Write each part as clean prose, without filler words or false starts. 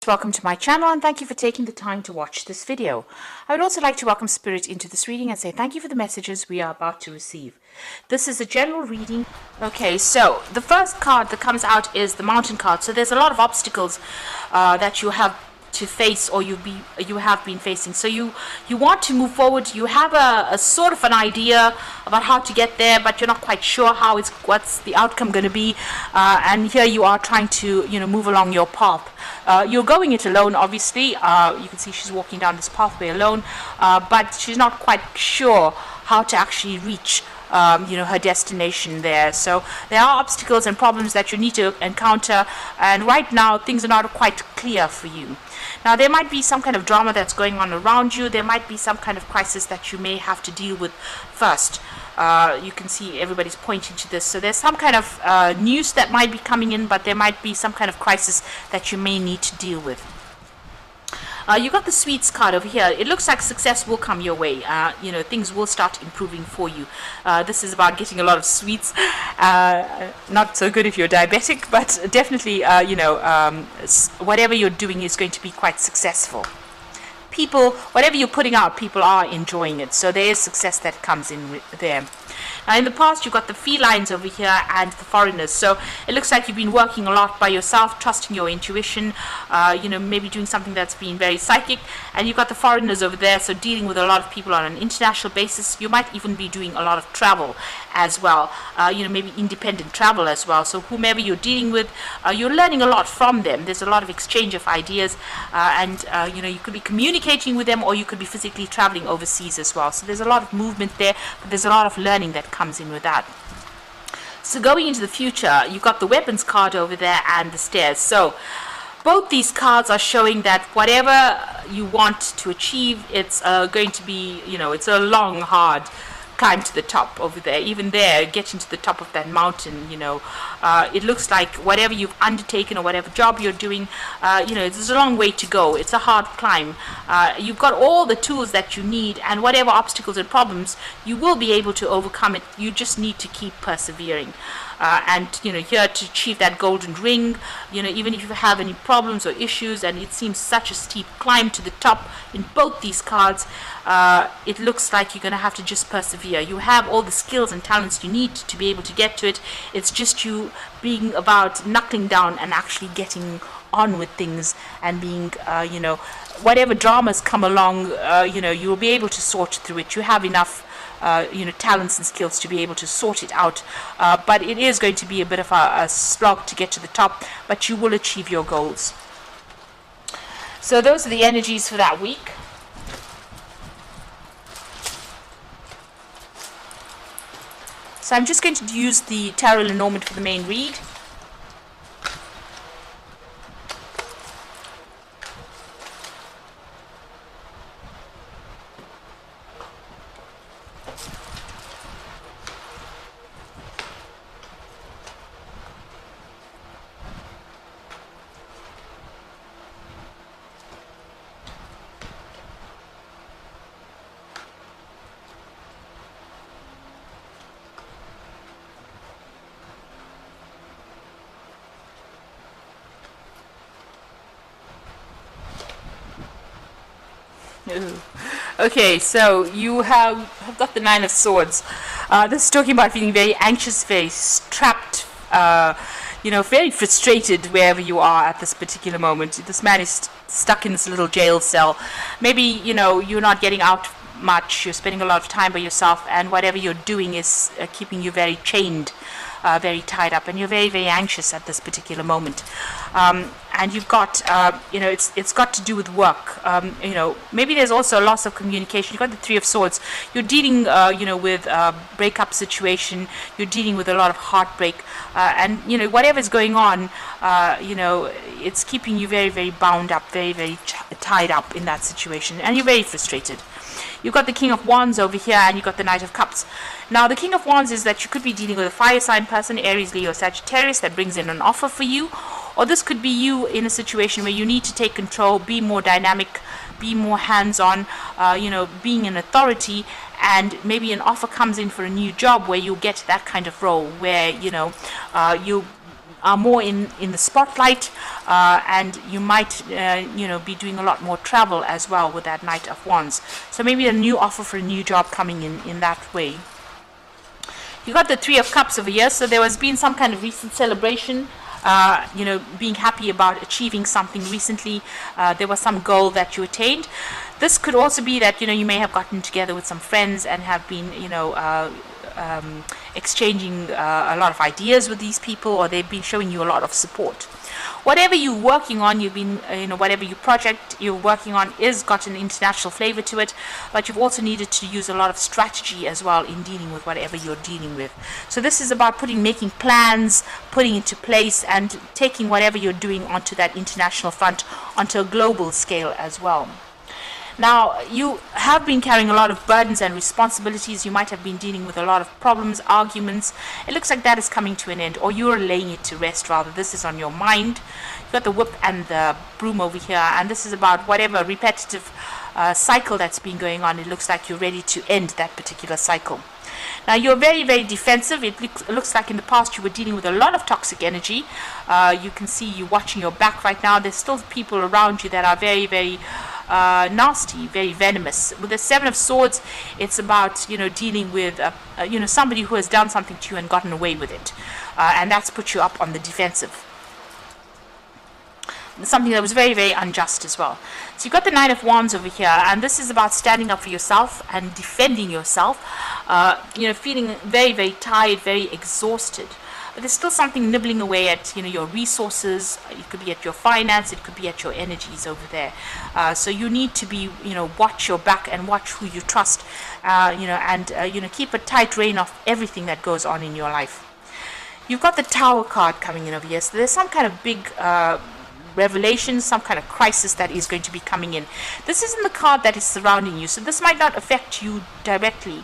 Welcome to my channel and thank you for taking the time to watch this video. I would also like to welcome Spirit into this reading and say thank you for the messages we are about to receive. This is a general reading. Okay, so the first card that comes out is the Mountain card. So there's a lot of obstacles that you have to face, or you have been facing. So you want to move forward. You have a sort of an idea about how to get there, but you're not quite sure what's the outcome going to be. And here you are trying to move along your path. You're going it alone, obviously. You can see she's walking down this pathway alone, but she's not quite sure how to actually reach her destination there. So there are obstacles and problems that you need to encounter, and right now things are not quite clear for you. Now there might be some kind of drama that's going on around you. There might be some kind of crisis that you may have to deal with first. You can see everybody's pointing to this. So there's some kind of news that might be coming in, but there might be some kind of crisis that you may need to deal with. You got the sweets card over here. It looks like success will come your way. Things will start improving for you. This is about getting a lot of sweets. Not so good if you're diabetic, but definitely, whatever you're doing is going to be quite successful. People, whatever you're putting out, people are enjoying it. So there is success that comes in there. Now, in the past, you've got the felines over here and the foreigners. So it looks like you've been working a lot by yourself, trusting your intuition, maybe doing something that's been very psychic. And you've got the foreigners over there, so dealing with a lot of people on an international basis. You might even be doing a lot of travel as well, maybe independent travel as well. So whomever you're dealing with, you're learning a lot from them. There's a lot of exchange of ideas, you could be communicating with them, or you could be physically traveling overseas as well. So there's a lot of movement there, but there's a lot of learning that comes in with that. So going into the future, you've got the weapons card over there and the stairs. So both these cards are showing that whatever you want to achieve, it's going to be, it's a long, hard climb to the top over there. Even there, getting to the top of that mountain, it looks like whatever you've undertaken or whatever job you're doing, there's a long way to go. It's a hard climb. You've got all the tools that you need, and whatever obstacles and problems, you will be able to overcome it. You just need to keep persevering. Here to achieve that golden ring, even if you have any problems or issues, and it seems such a steep climb to the top in both these cards, it looks like you're going to have to just persevere. You have all the skills and talents you need to be able to get to it. It's just you being about knuckling down and actually getting on with things, and being, whatever dramas come along, you'll be able to sort through it. You have enough talents and skills to be able to sort it out, but it is going to be a bit of a slog to get to the top, but you will achieve your goals. So those are the energies for that week. So I'm just going to use the Tarot Lenormand for the main read. Okay, so you have got the Nine of Swords. This is talking about feeling very anxious, very trapped, very frustrated wherever you are at this particular moment. This man is stuck in this little jail cell. Maybe, you're not getting out much. You're spending a lot of time by yourself, and whatever you're doing is keeping you very chained, very tied up, and you're very, very anxious at this particular moment. And you've got, it's got to do with work. Maybe there's also a loss of communication. You've got the Three of Swords. You're dealing, with a breakup situation. You're dealing with a lot of heartbreak. And whatever's going on, it's keeping you very, very bound up, very, very tied up in that situation. And you're very frustrated. You've got the King of Wands over here, and you've got the Knight of Cups. Now, the King of Wands is that you could be dealing with a fire sign person, Aries, Leo, Sagittarius, that brings in an offer for you. Or this could be you in a situation where you need to take control, be more dynamic, be more hands-on, being an authority, and maybe an offer comes in for a new job where you'll get that kind of role where, you are more in the spotlight, and you might be doing a lot more travel as well with that Knight of Wands. So maybe a new offer for a new job coming in that way. You got the Three of Cups over here, so there has been some kind of recent celebration, being happy about achieving something recently. There was some goal that you attained. This could also be that you may have gotten together with some friends and have been exchanging a lot of ideas with these people, or they've been showing you a lot of support. Whatever you're working on, whatever your project you're working on is got an international flavor to it, but you've also needed to use a lot of strategy as well in dealing with whatever you're dealing with. So this is about making plans, putting into place, and taking whatever you're doing onto that international front, onto a global scale as well. Now, you have been carrying a lot of burdens and responsibilities. You might have been dealing with a lot of problems, arguments. It looks like that is coming to an end, or you're laying it to rest rather. This is on your mind. You've got the whip and the broom over here, and this is about whatever repetitive cycle that's been going on. It looks like you're ready to end that particular cycle. Now, you're very, very defensive. It looks like in the past you were dealing with a lot of toxic energy. You can see you watching your back right now. There's still people around you that are very, very nasty, very venomous. With the Seven of Swords, it's about dealing with somebody who has done something to you and gotten away with it, and that's put you up on the defensive. Something that was very, very unjust as well. So you've got the Nine of Wands over here, and this is about standing up for yourself and defending yourself. Feeling very, very tired, very exhausted. But there's still something nibbling away at your resources. It could be at your finance, it could be at your energies over there. So you need to be watch your back and watch who you trust. And keep a tight rein of everything that goes on in your life. You've got the Tower card coming in over here. So there's some kind of big revelation, some kind of crisis that is going to be coming in. This isn't the card that is surrounding you, so this might not affect you directly.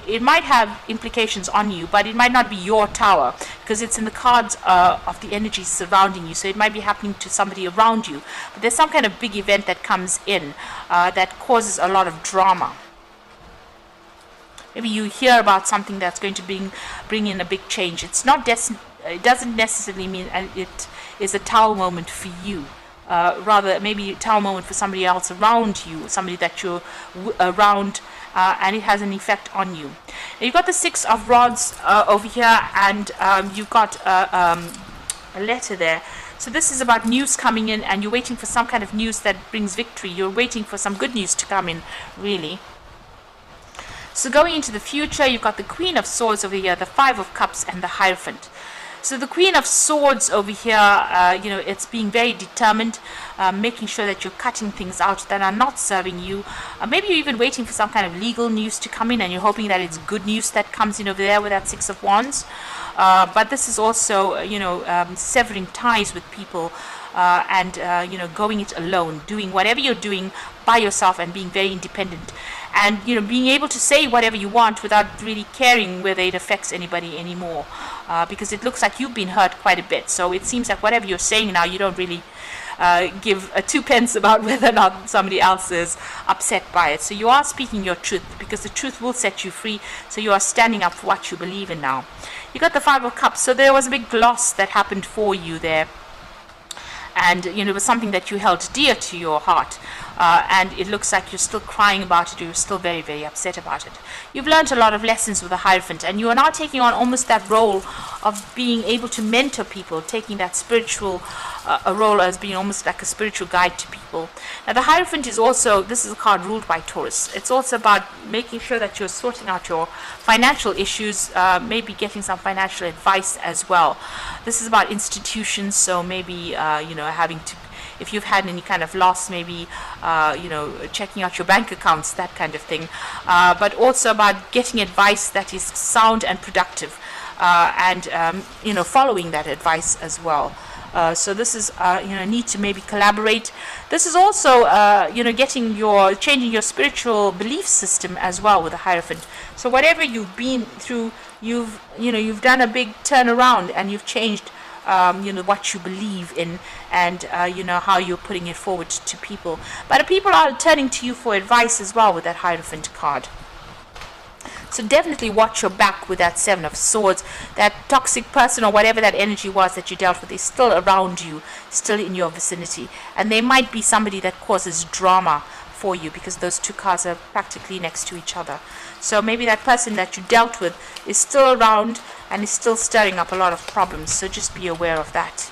It might have implications on you, but it might not be your tower, because it's in the cards of the energies surrounding you. So it might be happening to somebody around you, but there's some kind of big event that comes in that causes a lot of drama. Maybe you hear about something that's going to bring in a big change. It's not it doesn't necessarily mean it is a tower moment for you. Rather, maybe a tower moment for somebody else around you, somebody that you're around, and it has an effect on you. Now, you've got the Six of Rods over here, and you've got a letter there. So this is about news coming in, and you're waiting for some kind of news that brings victory. You're waiting for some good news to come in, really. So going into the future, you've got the Queen of Swords over here, the Five of Cups, and the Hierophant. So the Queen of Swords over here, it's being very determined, making sure that you're cutting things out that are not serving you. Maybe you're even waiting for some kind of legal news to come in, and you're hoping that it's good news that comes in over there with that Six of Wands. But this is also, severing ties with people, and going it alone, doing whatever you're doing by yourself and being very independent. And being able to say whatever you want without really caring whether it affects anybody anymore, because it looks like you've been hurt quite a bit. So it seems like whatever you're saying now, you don't really give a two pence about whether or not somebody else is upset by it. So you are speaking your truth, because the truth will set you free. So you are standing up for what you believe in now. You got the Five of Cups. So there was a big loss that happened for you there. And it was something that you held dear to your heart, and it looks like you're still crying about it. You're still very, very upset about it. You've learned a lot of lessons with the Hierophant, and you are now taking on almost that role of being able to mentor people, taking that spiritual a role as being almost like a spiritual guide to people. Now the Hierophant is also, this is a card ruled by Taurus. It's also about making sure that you're sorting out your financial issues, maybe getting some financial advice as well. This is about institutions, so maybe having to, if you've had any kind of loss, maybe checking out your bank accounts, that kind of thing, but also about getting advice that is sound and productive, and following that advice as well. So this is need to maybe collaborate. This is also changing your spiritual belief system as well with the Hierophant. So whatever you've been through, you've done a big turnaround, and you've changed what you believe in, and how you're putting it forward to people. But people are turning to you for advice as well with that Hierophant card. So definitely watch your back with that Seven of Swords. That toxic person or whatever that energy was that you dealt with is still around you, still in your vicinity. And they might be somebody that causes drama for you, because those two cards are practically next to each other. So maybe that person that you dealt with is still around and is still stirring up a lot of problems. So just be aware of that.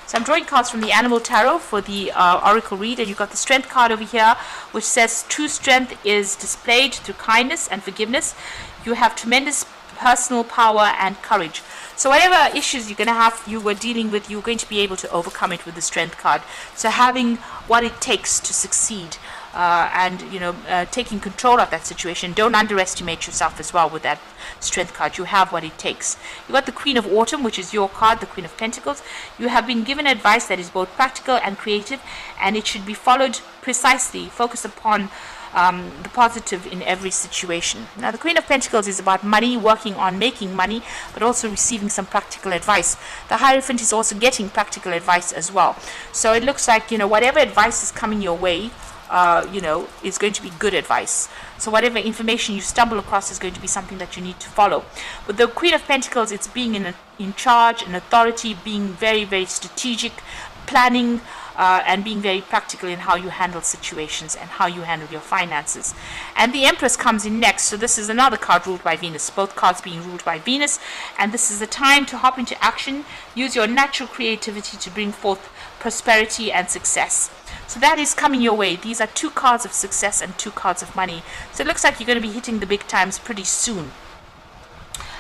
So I'm drawing cards from the Animal Tarot for the Oracle read, and you've got the Strength card over here, which says true strength is displayed through kindness and forgiveness. You have tremendous personal power and courage. So whatever issues you're going to have, you were dealing with, you're going to be able to overcome it with the Strength card. So having what it takes to succeed, and taking control of that situation. Don't underestimate yourself as well with that Strength card. You have what it takes. You got the Queen of Autumn, which is your card, the Queen of Pentacles. You have been given advice that is both practical and creative, and it should be followed precisely. Focus upon the positive in every situation. Now, the Queen of Pentacles is about money, working on making money, but also receiving some practical advice. The Hierophant is also getting practical advice as well. So it looks like, whatever advice is coming your way, is going to be good advice. So whatever information you stumble across is going to be something that you need to follow. With the Queen of Pentacles, it's being in charge, an authority, being very, very strategic, planning, and being very practical in how you handle situations and how you handle your finances. And the Empress comes in next. So this is another card ruled by Venus, both cards being ruled by Venus. And this is the time to hop into action, use your natural creativity to bring forth prosperity and success. So that is coming your way. These are two cards of success and two cards of money. So it looks like you're going to be hitting the big times pretty soon,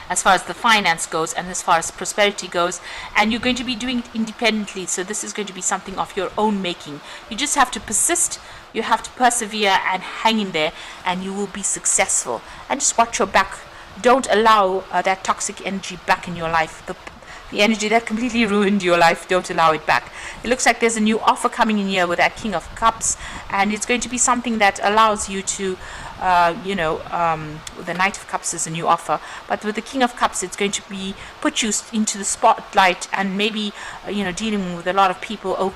as far as the finance goes and as far as prosperity goes, and you're going to be doing it independently. So this is going to be something of your own making. You just have to persist, you have to persevere and hang in there, and you will be successful. And just watch your back. Don't allow that toxic energy back in your life. The energy that completely ruined your life, don't allow it back. It looks like there's a new offer coming in here with that King of Cups, and it's going to be something that allows you to the Knight of Cups is a new offer, but with the King of Cups, it's going to be put you into the spotlight, and maybe dealing with a lot of people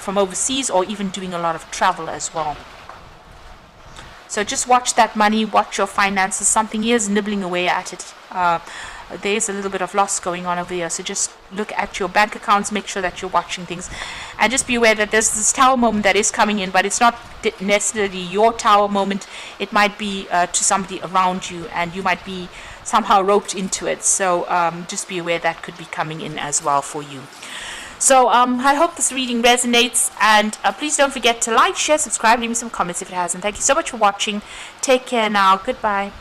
from overseas, or even doing a lot of travel as well. So just watch that money, watch your finances. Something is nibbling away at it. There's a little bit of loss going on over here, so just look at your bank accounts, make sure that you're watching things, and just be aware that there's this tower moment that is coming in, but it's not necessarily your tower moment. It might be to somebody around you, and you might be somehow roped into it. So just be aware that could be coming in as well for you. So I hope this reading resonates, and please don't forget to like, share, subscribe, leave me some comments if it hasn't. Thank you so much for watching. Take care now. Goodbye.